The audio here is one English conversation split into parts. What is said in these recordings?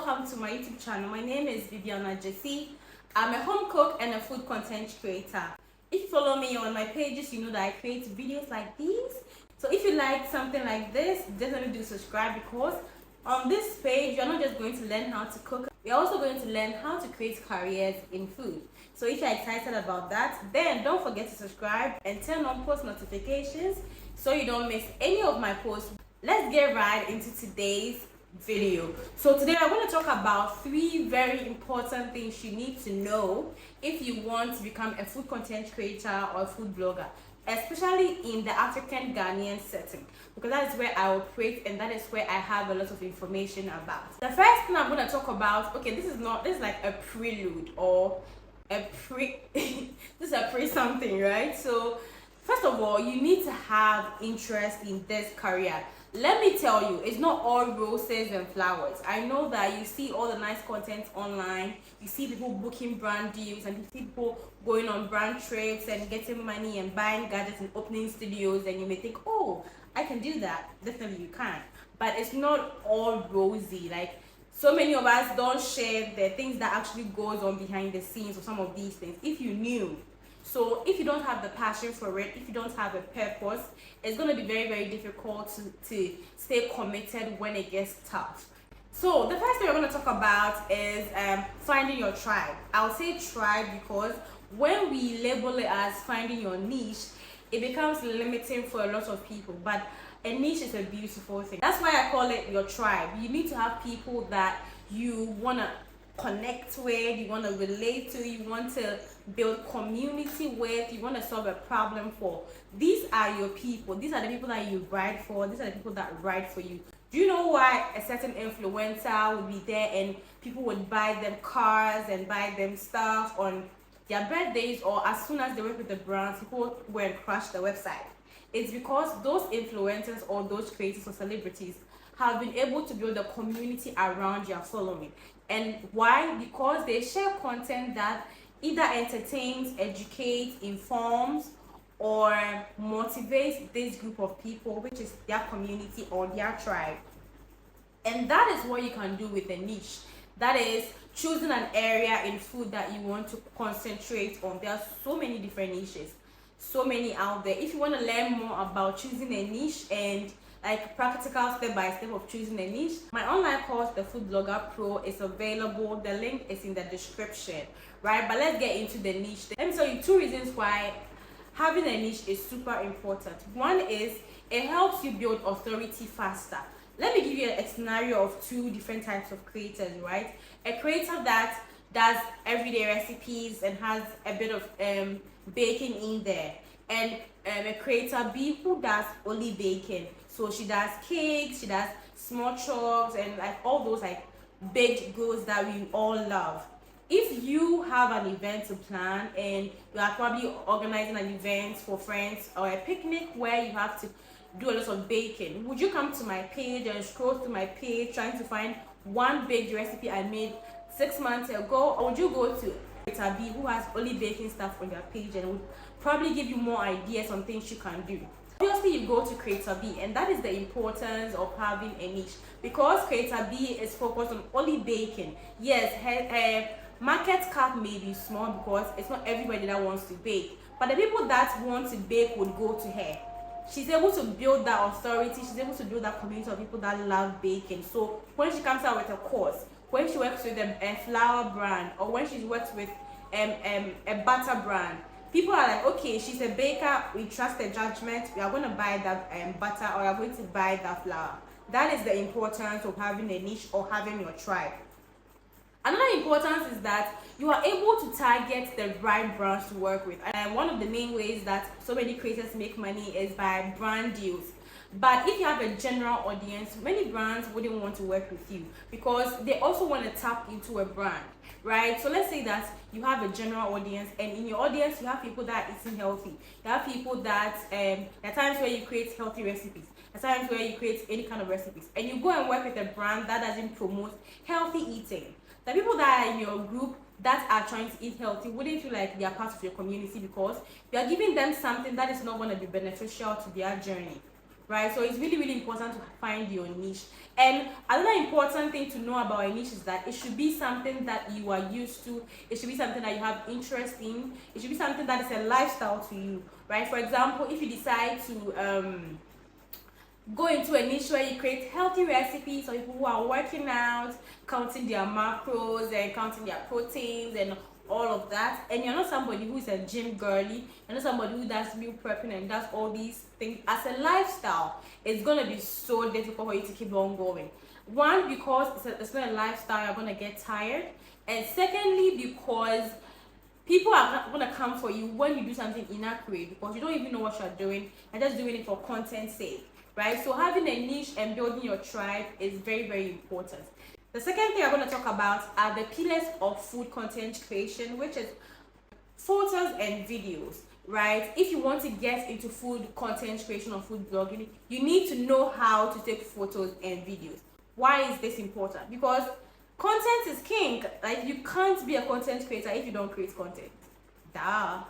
welcome to my YouTube channel. My name is Viviana Jesse. I'm a home cook and a food content creator. If you follow me on my pages, you know that I create videos like these. So if you like something like this, definitely do subscribe, because on this page, you're not just going to learn how to cook, we're also going to learn how to create careers in food. So if you're excited about that, then don't forget to subscribe and turn on post notifications so you don't miss any of my posts. Let's get right into today's video. So today I want to talk about 3 very important things you need to know if you want to become a food content creator or a food blogger, especially in the African Ghanaian setting, because that is where I operate and that is where I have a lot of information about. The first thing I'm going to talk about, this is like a prelude or a pre this is a pre something, right? So first of all, you need to have interest in this career. Let me tell you, it's not all roses and flowers. I know that you see all the nice content online, you see people booking brand deals, and you see people going on brand trips and getting money and buying gadgets and opening studios, and you may think, oh, I can do that. Definitely you can. But it's not all rosy. Like, so many of us don't share the things that actually goes on behind the scenes of some of these things, if you knew. So if you don't have the passion for it, if you don't have a purpose, it's going to be very, very difficult to stay committed when it gets tough. So the first thing we're going to talk about is finding your tribe. I'll say tribe because when we label it as finding your niche, it becomes limiting for a lot of people. But a niche is a beautiful thing. That's why I call it your tribe. You need to have people that you want to connect with, you want to relate to, you want to build community with, you want to solve a problem for. These are your people. These are the people that you write for. These are the people that write for you. Do you know why a certain influencer would be there and people would buy them cars and buy them stuff on their birthdays, or as soon as they work with the brands, people go and crash the website? It's because those influencers or those creators or celebrities have been able to build a community around your following. And why? Because they share content that either entertains, educates, informs, or motivates this group of people, which is their community or their tribe. And that is what you can do with a niche. That is choosing an area in food that you want to concentrate on. There are so many different niches, so many out there. If you want to learn more about choosing a niche and like practical step-by-step of choosing a niche, my online course, The Food Blogger Pro, is available. The link is in the description, right? But let's get into the niche. Let me tell you 2 reasons why having a niche is super important. One is it helps you build authority faster. Let me give you a scenario of 2 different types of creators, right? A creator that does everyday recipes and has a bit of baking in there, and a creator B who does only baking. So she does cakes, she does small chops, and like all those like baked goods that we all love. If you have an event to plan and you are probably organizing an event for friends or a picnic where you have to do a lot of baking, would you come to my page and scroll through my page trying to find one baked recipe I made 6 months ago? Or would you go to creator B who has only baking stuff on their page and would probably give you more ideas on things you can do? Obviously, you go to creator B, and that is the importance of having a niche, because creator B is focused on only baking. Yes, her market cap may be small because it's not everybody that wants to bake, but the people that want to bake would go to her. She's able to build that authority, she's able to build that community of people that love baking. So when she comes out with a course, when she works with a flour brand, or when she works with a butter brand, people are like, okay, she's a baker, we trust her judgment, we are going to buy that butter, or we are going to buy that flour. That is the importance of having a niche or having your tribe. Another importance is that you are able to target the right brands to work with. And one of the main ways that so many creators make money is by brand deals. But if you have a general audience, many brands wouldn't want to work with you because they also want to tap into a brand, right? So let's say that you have a general audience, and in your audience you have people that are eating healthy. You have people that there are times where you create healthy recipes, there are times where you create any kind of recipes, and you go and work with a brand that doesn't promote healthy eating. The people that are in your group that are trying to eat healthy wouldn't feel like they are part of your community because you are giving them something that is not going to be beneficial to their journey. right? So it's really, really important to find your niche. And another important thing to know about a niche is that it should be something that you are used to. It should be something that you have interest in. It should be something that is a lifestyle to you, right? For example, if you decide to go into a niche where you create healthy recipes for people who are working out, counting their macros and counting their proteins and all of that, and you're not somebody who is a gym girly, you're not somebody who does meal prepping and does all these things as a lifestyle, it's gonna be so difficult for you to keep on going. One, because it's not a lifestyle, you're gonna get tired, and secondly, because people are not gonna come for you when you do something inaccurate, because you don't even know what you're doing and just doing it for content's sake, right? So having a niche and building your tribe is very, very important. The second thing I'm going to talk about are the pillars of food content creation, which is photos and videos, right? If you want to get into food content creation or food blogging, you need to know how to take photos and videos. Why is this important? Because content is king. Like, you can't be a content creator if you don't create content. Duh.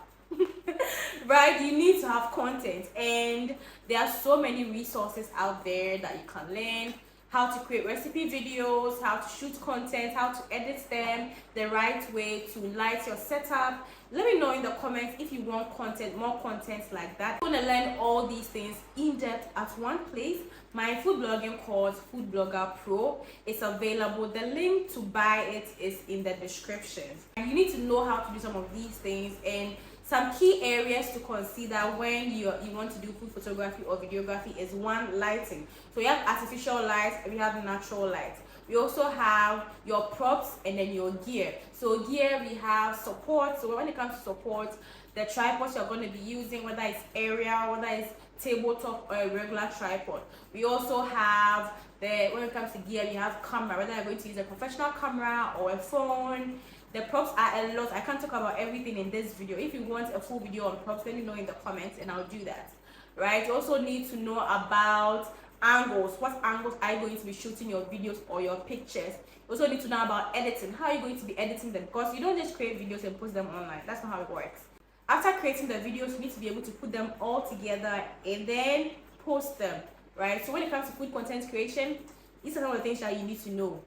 Right? You need to have content, and there are so many resources out there that you can learn how to create recipe videos, how to shoot content, how to edit them the right way, to light your setup. Let me know in the comments if you want content, more content like that. I'm going to learn all these things in depth at one place. My food blogging course, Food Blogger Pro, is available. The link to buy it is in the description. You need to know how to do some of these things, and some key areas to consider when you want to do food photography or videography is one, lighting. So we have artificial light and we have natural light. We also have your props and then your gear. So gear, we have support. So when it comes to support, the tripods you're going to be using, whether it's aerial, whether it's tabletop or a regular tripod. We also have when it comes to gear, we have camera, whether you're going to use a professional camera or a phone. The props are a lot. I can't talk about everything in this video. If you want a full video on props, let me know in the comments and I'll do that, right? You also need to know about angles. What angles are you going to be shooting your videos or your pictures? You also need to know about editing. How are you going to be editing them? Because you don't just create videos and post them online. That's not how it works. After creating the videos, you need to be able to put them all together and then post them, right? So when it comes to food content creation, these are some of the things that you need to know.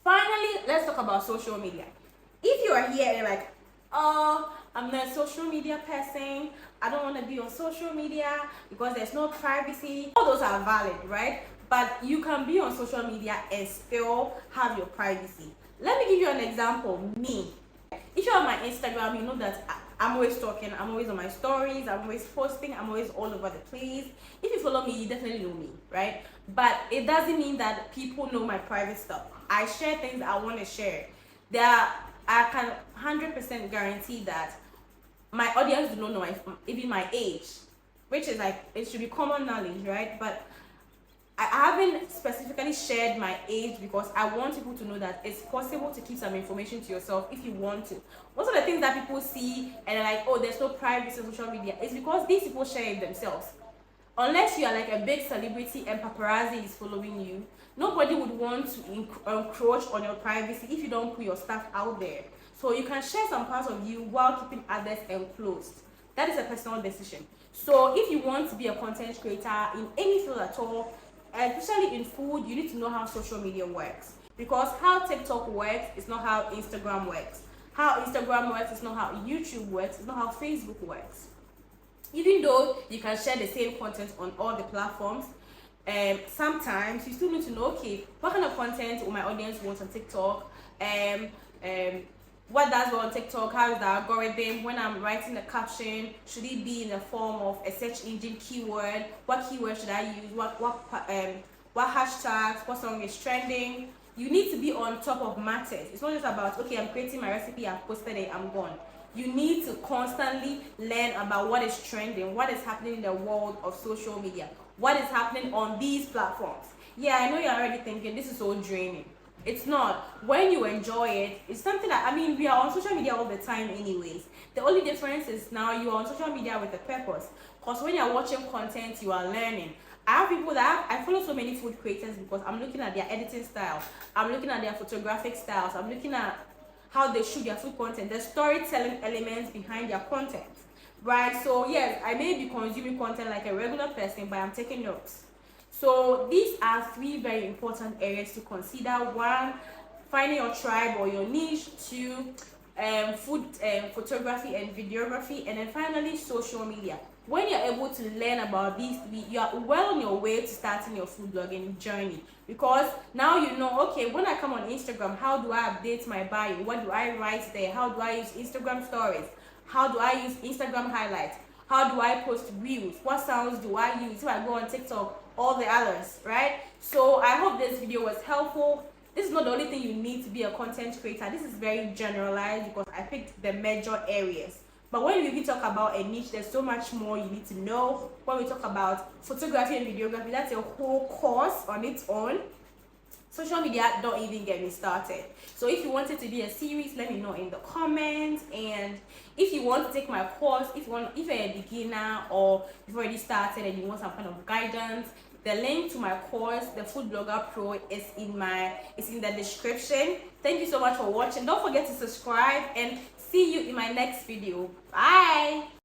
Finally, let's talk about social media. If you are here and you're like, oh, I'm not a social media person, I don't want to be on social media because there's no privacy, all those are valid, right? But you can be on social media and still have your privacy. Let me give you an example. Me, if you're on my Instagram, you know that I'm always talking, I'm always on my stories, I'm always posting, I'm always all over the place. If you follow me, you definitely know me, right? But it doesn't mean that people know my private stuff. I share things I want to share. I can 100% guarantee that my audience do not know even my age, which is like, it should be common knowledge, right? But I haven't specifically shared my age because I want people to know that it's possible to keep some information to yourself if you want to. Most of the things that people see and they're like, oh, there's no privacy on social media, it's because these people share it themselves. Unless you are like a big celebrity and paparazzi is following you, nobody would want to encroach on your privacy if you don't put your stuff out there. So you can share some parts of you while keeping others enclosed. That is a personal decision. So if you want to be a content creator in any field at all, especially in food, you need to know how social media works. Because how TikTok works is not how Instagram works. How Instagram works is not how YouTube works. It's not how Facebook works. Even though you can share the same content on all the platforms, sometimes you still need to know, okay, what kind of content will my audience want on TikTok? What does well on TikTok? How is the algorithm? When I'm writing the caption, should it be in the form of a search engine keyword? What keyword should I use? What hashtags? What song is trending? You need to be on top of matters. It's not just about, okay, I'm creating my recipe, I've posted it, I'm gone. You need to constantly learn about what is trending, what is happening in the world of social media, what is happening on these platforms. Yeah, I know you're already thinking this is so draining. It's not. When you enjoy it, it's something that, I mean, we are on social media all the time anyways. The only difference is now you're on social media with a purpose. Because when you're watching content, you are learning. I have people that I follow so many food creators because I'm looking at their editing style, I'm looking at their photographic styles, I'm looking at how they shoot their food content, the storytelling elements behind their content, right? So yes, I may be consuming content like a regular person, but I'm taking notes. So these are three very important areas to consider. One, finding your tribe or your niche. Two, food photography and videography. And then finally, social media. When you're able to learn about these three, you are well on your way to starting your food blogging journey, because now you know, okay, when I come on Instagram, how do I update my bio? What do I write there? How do I use Instagram stories? How do I use Instagram highlights? How do I post reels? What sounds do I use if I go on TikTok? All the others, right? So I hope this video was helpful. This is not the only thing you need to be a content creator. This is very generalized because I picked the major areas. But when we talk about a niche, there's so much more you need to know. When we talk about photography and videography, that's a whole course on its own. Social media, don't even get me started. So if you want it to be a series, let me know in the comments. And if you want to take my course, if you're a beginner or you've already started and you want some kind of guidance, the link to my course, the Food Blogger Pro, is in the description. Thank you so much for watching. Don't forget to subscribe, and see you in my next video. Bye.